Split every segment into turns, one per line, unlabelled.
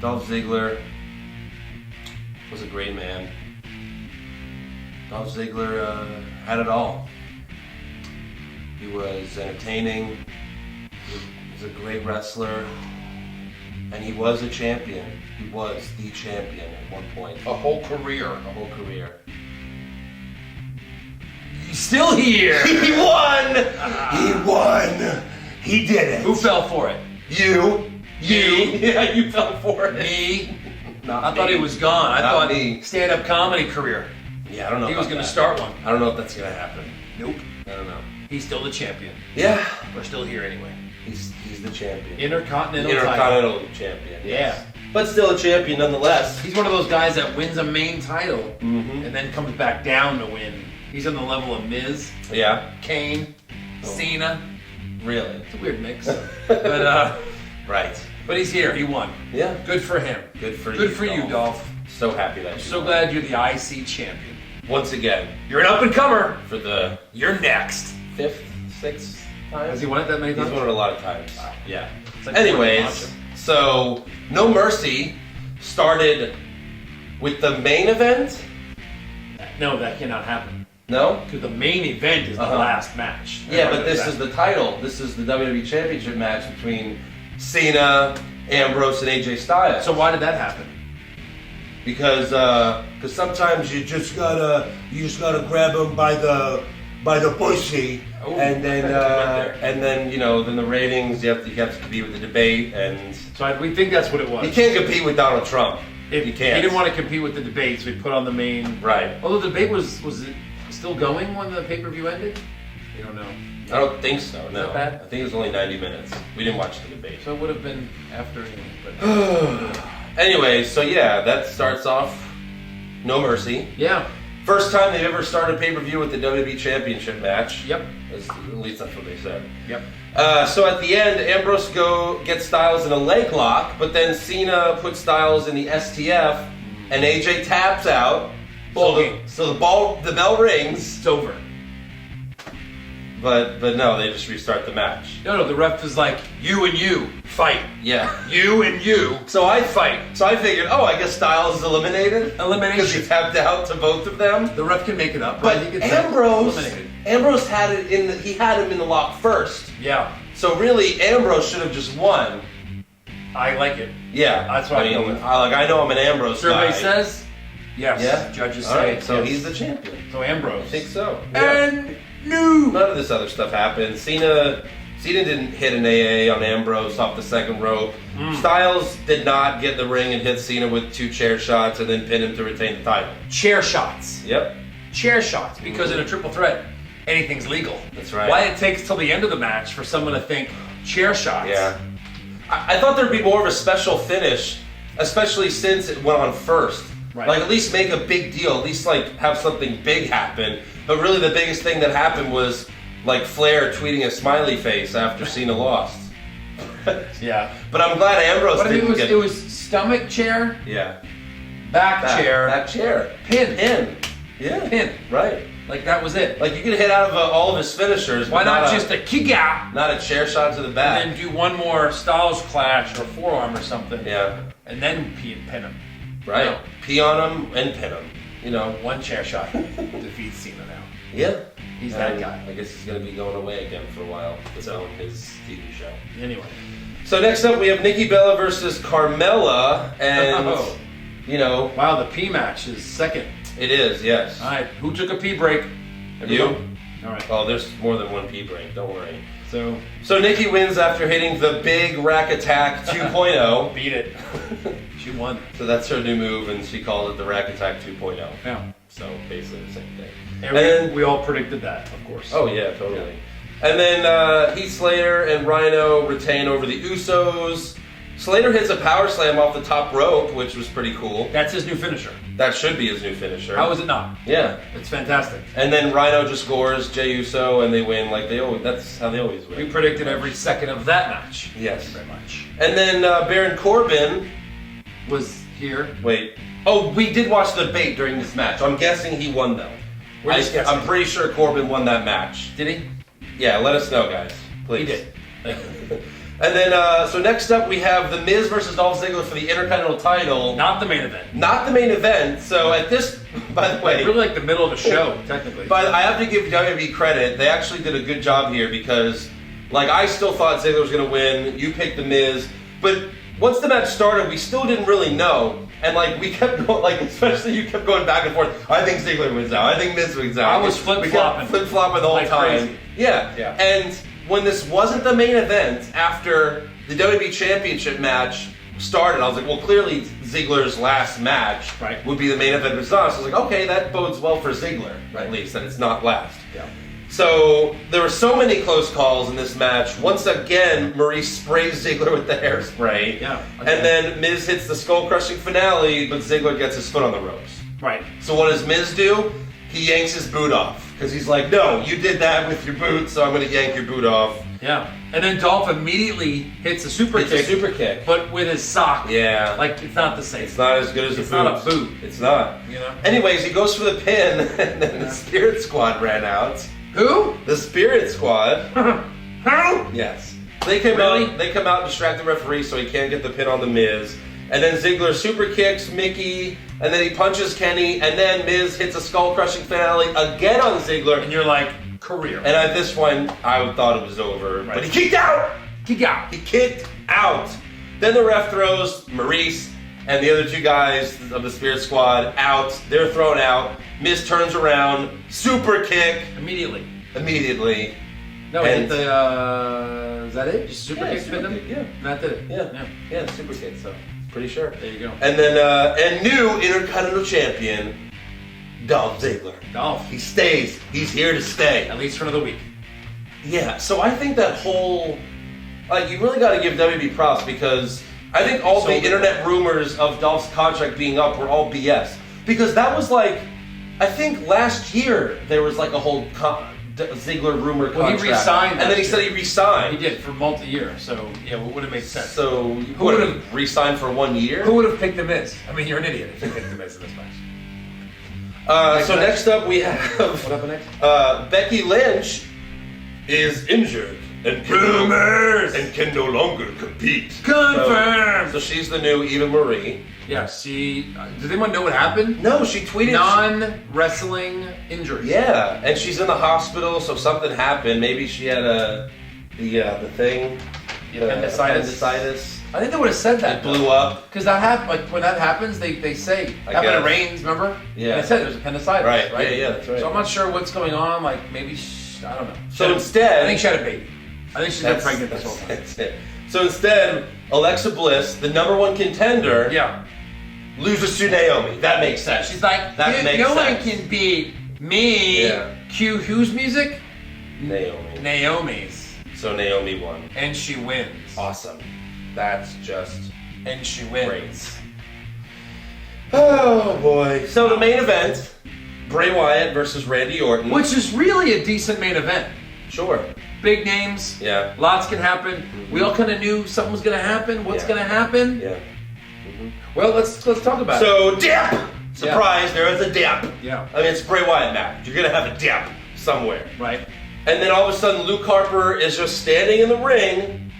Dolph Ziggler was a great man. Dolph Ziggler had it all. He was entertaining. He was a great wrestler. And he was a champion. He was the champion at one point.
A whole career.
A whole career.
He's still here.
He won! He won! He did it.
Who fell for it?
You.
Yeah,
you fell for it.
Me.
Not
I thought he was gone. I
Not
thought
me.
stand-up comedy career.
Yeah, I don't know.
He was
going to
start one.
I don't know if that's going to happen.
Nope.
I don't know.
He's still the champion.
Yeah.
We're still here anyway.
He's the champion.
Intercontinental
champion. Yes.
Yeah.
But still a champion nonetheless.
He's one of those guys that wins a main title
Mm-hmm.
and then comes back down to win. He's on the level of Miz,
Yeah.
Kane, Cena.
Really?
It's a weird mix. but
Right.
but he's here. He won.
Yeah.
Good for him.
Good for you.
Good for you, Dolph.
So happy that you
So
won.
glad you're the IC champion.
Once again,
You're an up-and-comer.
for the
You're next.
5th, 6th time.
Has he won it that many
He's
times?
won it a lot of times.
Wow.
Yeah.
It's like
Anyways, so No Mercy started with the main event.
No, that cannot happen.
No?
Because the main event is the last match.
Yeah, but this is the title. This is the WWE Championship match between Cena, Ambrose, and AJ Styles.
So why did that happen?
Because sometimes you just gotta grab them by the pussy,
Oh,
and then
there.
then the ratings you have to compete with the debate, and
So we think that's what it was.
you can't compete with Donald Trump.
If
you can't.
He didn't want to compete with the debate, so we put on the main.
Right.
Although the debate was it still going when the pay-per-view ended? You don't know.
I don't think so. No,
that bad?
I think it was only 90 minutes. We didn't watch the debate.
So it would have been after anyway. But
Anyway, so yeah, that starts off No Mercy.
yeah.
First time they've ever started pay-per-view with the WWE Championship match.
Yep.
At least that's what they said.
Yep.
So at the end, Ambrose gets Styles in a leg lock, but then Cena puts Styles in the STF, and AJ taps out.
Ball game.
So the bell rings,
It's over.
but no, they just restart the match.
No, the ref is like, you and you, fight.
Yeah.
You and you.
So I figured, I guess Styles is eliminated.
Elimination.
Because he tapped out to both of them.
The ref can make it up.
But
he gets
Ambrose
eliminated.
had it he had him in the lock first.
Yeah.
So really, Ambrose should have just won.
I like it.
Yeah,
That's what I go with.
I know I'm an Ambrose
Survey
guy.
says, yes.
Yeah?
Judges
All
say,
right, so
yes.
he's the champion.
So Ambrose.
I think so. Yeah.
And no.
None of this other stuff happened. Cena didn't hit an AA on Ambrose off the second rope. Styles did not get the ring and hit Cena with 2 chair shots and then pin him to retain the title.
Chair shots.
Yep.
Chair shots. Because in a triple threat, anything's legal.
That's right.
Why it takes till the end of the match for someone to think chair shots.
Yeah. I thought there'd be more of a special finish, especially since it went on first.
Right.
Like, at least make a big deal. At least, like, have something big happen. But really, the biggest thing that happened was, like, Flair tweeting a smiley face after Cena lost.
Yeah.
But I'm glad Ambrose
But I mean,
didn't get...
it was stomach chair,
Yeah.
back chair,
Back chair.
pin.
Yeah.
Pin.
Right.
Like, that was it.
Like, you could hit out of all of his finishers.
Why
but
not just a kick out
Not a chair shot to the back.
and then do one more Styles clash or forearm or something?
Yeah.
And then pin him.
Right.
No.
Pee on him and pin him. You know.
One chair shot defeats Cena now.
Yeah.
He's that guy.
I guess he's going to be going away again for a while. So his TV show.
Anyway.
So next up we have Nikki Bella versus Carmella, and
Oh.
you know
Wow, the P match is second.
it is, yes.
All right, who took a pee break? Everyone? All right.
Oh, there's more than one pee break. Don't worry.
So
Nikki wins after hitting the big rack attack 2.0.
beat it. She won.
So that's her new move, and she called it the rack attack 2.0.
Yeah.
So basically the same thing.
And we all predicted that, of course.
Oh yeah, totally. And then Heath Slater and Rhino retain over the Usos. Slater hits a power slam off the top rope, which was pretty cool.
That's his new finisher.
That should be his new finisher.
How is it not?
Yeah.
It's fantastic.
And then Rhino just scores Jey Uso, and they win like they always. That's how they always win.
We predicted every second of that match.
Yes.
Very much.
And then Baron Corbin
Was here.
Wait. Oh, we did watch the debate during this match. I'm guessing he won though.
We're just guessing.
I'm pretty sure Corbin won that match.
Did he?
Yeah, let us know, guys. Please.
He did.
And then, so next up we have The Miz versus Dolph Ziggler for the Intercontinental title.
Not the main event.
Not the main event. So at this, by the way,
really like the middle of the show, technically.
But I have to give WWE credit. They actually did a good job here because, like, I still thought Ziggler was going to win. You picked The Miz, but once the match started, we still didn't really know. And, like, we kept going, like, especially you kept going back and forth. I think Ziggler wins out. I think Miz wins out.
I was flip-flopping.
Flip-flopping the whole
like
time.
Crazy.
Yeah. And when this wasn't the main event, after the WWE Championship match started, I was like, well, clearly Ziggler's last match would be the main event versus us. I was like, okay, that bodes well for Ziggler, at least, that it's not last.
Yeah.
So there were so many close calls in this match. Once again, Maurice sprays Ziggler with the hairspray.
Yeah.
And then Miz hits the skull-crushing finale, but Ziggler gets his foot on the ropes.
Right.
So what does Miz do? He yanks his boot off. Because he's like, no, you did that with your boot, so I'm going to yank your boot off.
Yeah. And then Dolph immediately hits a super kick. But with his sock.
Yeah.
Like, it's not the same.
It's not as good as a boot.
It's not a boot.
It's not.
You know?
Anyways, he goes for the pin, and then the Spirit Squad ran out.
Who?
The Spirit Squad.
How?
Yes. They come out and distract the referee so he can't get the pin on The Miz. And then Ziggler super kicks Mickey, and then he punches Kenny, and then Miz hits a skull-crushing finale again on Ziggler.
And you're like, career.
And at this point, I thought it was over. Right. But he kicked out! He kicked out! Then the ref throws Maurice and the other two guys of the Spirit Squad out. They're thrown out. Miz turns around, super kick.
Immediately.
And
No, hit the, is that it? Just super kick pinned him?
Yeah.
That did it?
Yeah, super kick, so pretty sure.
There you go.
And then, and new Intercontinental Champion, Dolph Ziggler.
Dolph.
He stays. He's here to stay.
At least for another week.
Yeah, so I think that whole, like, you really got to give WWE props because I think all the internet rumors of Dolph's contract being up were all BS. Because that was like, I think last year there was like a whole Ziggler rumor contract.
Well, he resigned.
And then he said he resigned.
He did for multi-year, so yeah, it would have made sense.
So who would have resigned for 1 year?
Who would have picked The Miz? I mean, you're an idiot if you picked The Miz in this match.
So next up we have
what happened next?
Becky Lynch is injured and can no longer compete.
Confirmed.
So she's the new Eva Marie.
Yeah, does anyone know what happened?
No, she tweeted
non-wrestling injury.
Yeah, and she's in the hospital, so something happened. Maybe she had the thing, appendicitis.
I think they would have said that.
It blew up.
Because that happened. Like when that happens, they say happened at Reigns. Remember?
Yeah.
And they said there's appendicitis.
Right. Yeah, that's right.
So I'm not sure what's going on. Like maybe I don't know.
So instead,
I think she had a baby. I think she's been pregnant this whole time.
That's it. So instead, Alexa Bliss, the #1 contender, loses to Naomi. That makes sense.
She's like, no one can beat me.
Yeah.
Cue whose music?
Naomi's. So Naomi won.
And she wins.
Awesome. That's just
and she wins.
Great. Oh boy. So the main event, Bray Wyatt versus Randy Orton.
Which is really a decent main event.
Sure.
Big names.
Yeah.
Lots can happen. Mm-hmm. We all kind of knew something was going to happen. What's going to happen?
Yeah. Mm-hmm.
Well, let's talk about it.
So, dip! Surprise, there is a dip.
Yeah.
I mean, it's Bray Wyatt match. You're going to have a dip somewhere.
Right.
And then all of a sudden, Luke Harper is just standing in the ring,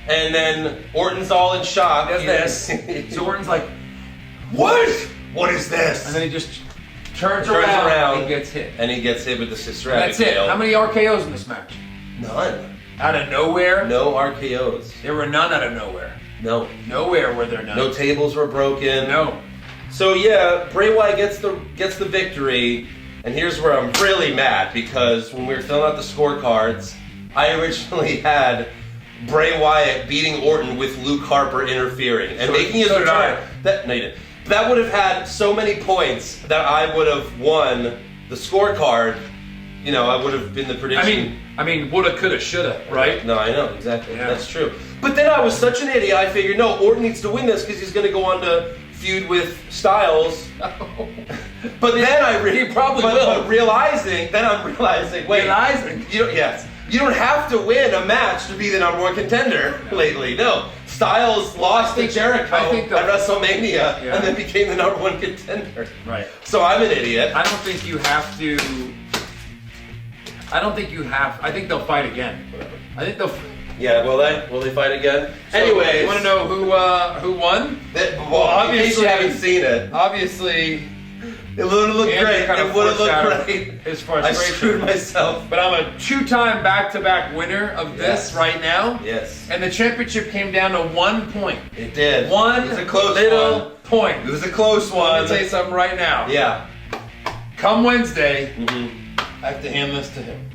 and then Orton's all in shock.
Does this. So Orton's like,
what? What is this?
And then he just turns around and gets hit.
And he gets hit with the Sister Abigail.
That's it. How many RKOs in this match?
None.
Out of nowhere?
No RKOs.
There were none out of nowhere.
No.
Nowhere were there none.
No tables were broken.
No.
So yeah, Bray Wyatt gets the victory, and here's where I'm really mad because when we were filling out the scorecards, I originally had Bray Wyatt beating Orton with Luke Harper interfering and making his return. No, you didn't. That would have had so many points that I would have won the scorecard. You know, I would have been the prediction.
I mean, woulda, coulda, shoulda, right?
No, I know, exactly.
Yeah.
That's true. But then I was such an idiot, I figured, no, Orton needs to win this because he's going to go on to feud with Styles. But then
he probably will.
But realizing, wait. You don't have to win a match to be the #1 contender lately. No. Styles lost to Jericho at WrestleMania and then became the #1 contender.
Right.
So I'm an idiot.
I don't think you have to. I think they'll fight again. Whatever. I think they'll.
Yeah, will they fight again?
So,
Anyways,
you want to know who won?
Well, obviously, you haven't seen it.
Obviously,
It would have looked great.
kind of
It would have looked
foreshadowed
great.
his
I
frustration.
screwed myself.
But I'm a 2-time back-to-back winner of this right now.
Yes.
And the championship came down to 1 point.
It did.
One
It was a close
little
one.
point.
It was a close
I'm
one.
going to tell you something right now.
Yeah.
Come Wednesday,
Mm-hmm.
I have to hand this to him.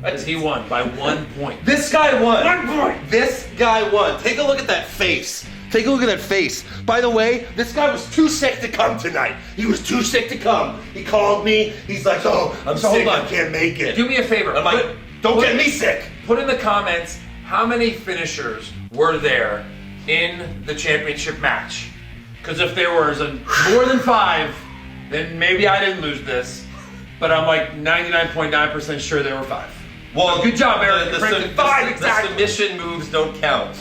Because he won by 1 point.
This guy won.
1 point!
This guy won. Take a look at that face. Take a look at that face. By the way, this guy was too sick to come tonight. He was too sick to come. He called me. He's like, oh, I'm
So
sick.
hold on.
I can't make it.
Do me a favor.
I'm like, don't get me sick.
Put in the comments how many finishers were there in the championship match. Because if there was more than 5, then maybe I didn't lose this. But I'm like 99.9% sure there were 5.
Well,
good job, Eric.
The,
You predicted 5 exactly.
the submission moves don't count.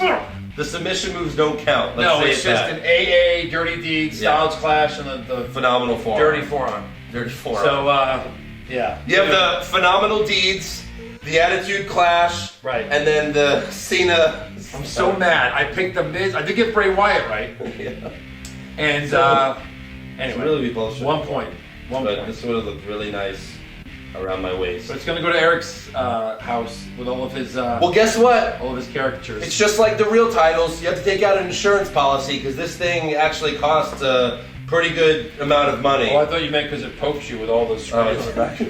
The submission moves don't count. Let's
No,
say
it's just
that.
an AA, Dirty Deed, Styles Clash, and the
Phenomenal forearm.
Dirty Forearm.
Dirty forearm.
So, yeah.
You have the Phenomenal Deeds, the Attitude Clash,
Right.
and then the Cena.
I'm so mad. I picked the Miz. I did get Bray Wyatt right.
Yeah.
And, anyway.
Really be bullshit.
1 point. 1
But
point.
this would have looked really nice around my waist.
So it's going to go to Eric's house with all of his
Well, guess what?
all of his caricatures.
It's just like the real titles. You have to take out an insurance policy because this thing actually costs a pretty good amount of money.
Oh, I thought you meant because it pokes you with all those sprays on the back.
Oh.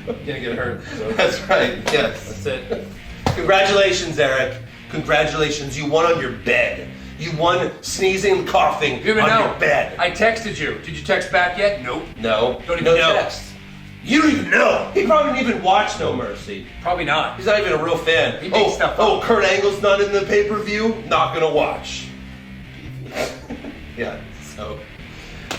You're going to get hurt. So
That's right, yes.
that's it.
Congratulations, Eric. Congratulations. You won on your bed. You won sneezing, coughing
You even
on
know,
your bed.
I texted you. Did you text back yet? Nope.
No.
Don't even
no
know.
text. You don't even know. He probably didn't even watch No Mercy.
Probably not.
He's not even a real fan.
He makes stuff up.
Kurt Angle's not in the pay-per-view? Not gonna watch. Yeah, so.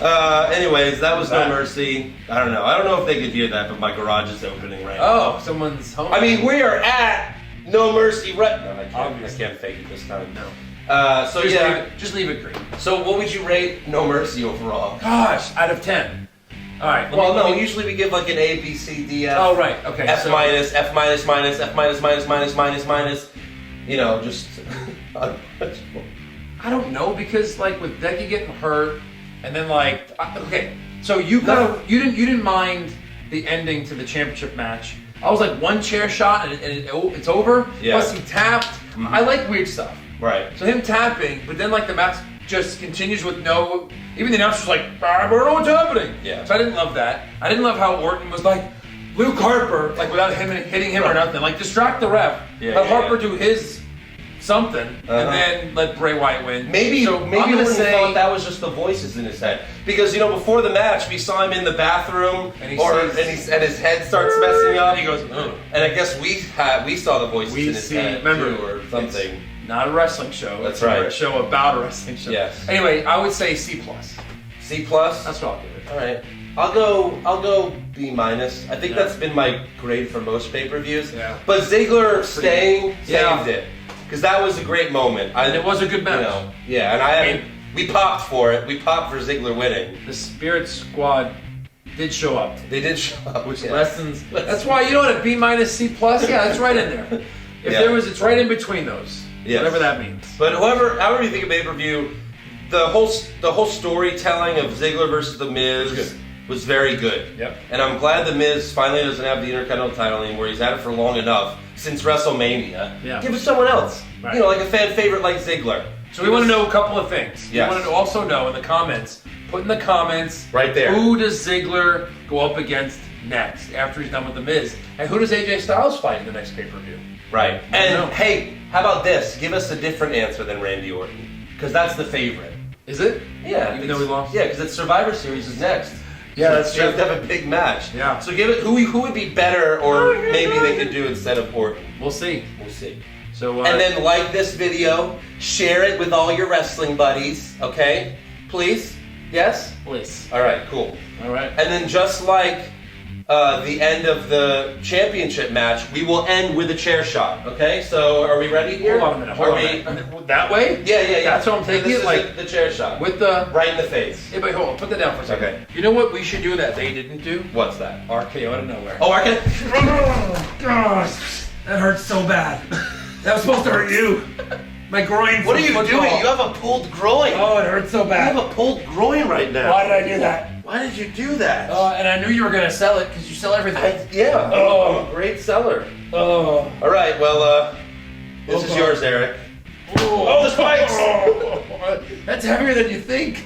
Anyways, that was No Mercy. I don't know if they could hear that, but my garage is opening right now.
Oh, someone's home.
I mean, we are at No Mercy right. No, I
Obviously.
can't fake it this time.
no.
So
Just
yeah.
leave it, just leave it green.
So what would you rate No Mercy overall?
Gosh, out of 10. All right.
Well,
let
no.
me-
Usually we give like an A, B, C, D, F.
Oh, right. Okay.
F
so-
minus, F minus, minus, F minus, minus, minus, minus, minus. You know, just untouchable.
I don't know because like with Becky getting hurt, and then like okay, so you didn't mind the ending to the championship match. I was like 1 chair shot and it's over.
Yeah.
Plus he tapped.
Mm-hmm.
I like weird stuff.
Right.
So him tapping, but then like the match just continues with no. Even the announcer's like, I don't know what's happening.
Yeah.
So I didn't love that. I didn't love how Orton was like Luke Harper, like without him hitting him or nothing. Like distract the ref.
Yeah,
Have
yeah,
Harper
yeah.
do his something,
Uh-huh.
and then let Bray Wyatt win.
Maybe
so
maybe
I'm gonna
Orton
say
thought that was just the voices in his head because before the match we saw him in the bathroom
And he
and his head starts messing up
And he goes, "Ugh."
and I guess we saw the voices in his head
remember,
too, or something.
it's not a wrestling show.
That's
it's
right.
A show about a wrestling show.
Yes.
Anyway, I would say C plus.
C plus.
That's what I'll give it.
All right. I'll go B minus. I think
Yeah.
that's been my grade for most pay-per-views.
Yeah.
But Ziggler staying
Yeah.
saved it because that was a great moment.
And it was a good match.
Yeah, and
And-
we popped for it. We popped for Ziggler winning.
The Spirit Squad did show up.
They did show up.
Which
yeah.
lessons? That's why you know what a B minus C plus. Yeah, that's right in there. If
Yeah.
there was, it's right in between those.
Yes.
Whatever that means.
But however you think of pay-per-view, the whole storytelling of Ziggler versus The Miz was very good.
Yep.
And I'm glad The Miz finally doesn't have the Intercontinental title anymore. He's had it for long enough since WrestleMania.
Yeah.
Give it to someone else.
Right.
Like a fan favorite like Ziggler.
So we want to know a couple of things.
Yes.
We want to also know in the comments. Put in the comments.
Right there.
Who does Ziggler go up against next after he's done with The Miz? And who does AJ Styles fight in the next pay-per-view?
Right.
know.
And hey, how about this? Give us a different answer than Randy Orton. Because that's the favorite.
Is it?
Yeah.
Even though we lost?
Yeah, because it's Survivor Series is next.
Yeah, that's
You have
true.
to have a big match.
Yeah.
So give it who would be better or maybe they could do instead of Orton.
We'll see.
We'll see.
So
And then like this video, share it with all your wrestling buddies, okay? Please? Yes?
please.
All right, cool.
All right.
And then just like the end of the championship match, we will end with a chair shot, okay? So are we ready here?
Hold on a minute. Hold on a minute. That way?
Yeah.
That's what I'm taking
This
it,
is
like,
the chair shot.
With the.
Right in the face.
Hey, but hold on. Put that down for a second.
Okay.
You know what we should do that they didn't do?
What's that?
RKO out of nowhere.
Oh, I can.
Oh, gosh. That hurts so bad. That was supposed to hurt you. My groin.
What are you
from
doing?
football.
You have a pulled groin.
Oh, it hurts so
You
bad.
have a pulled groin right now.
Why did I do that?
Why did you do that?
And I knew you were gonna sell it because you sell everything.
Yeah.
Oh.
I'm a great seller.
Oh.
All right. Well, this is yours, Eric. Oh, the spikes!
That's heavier than you think.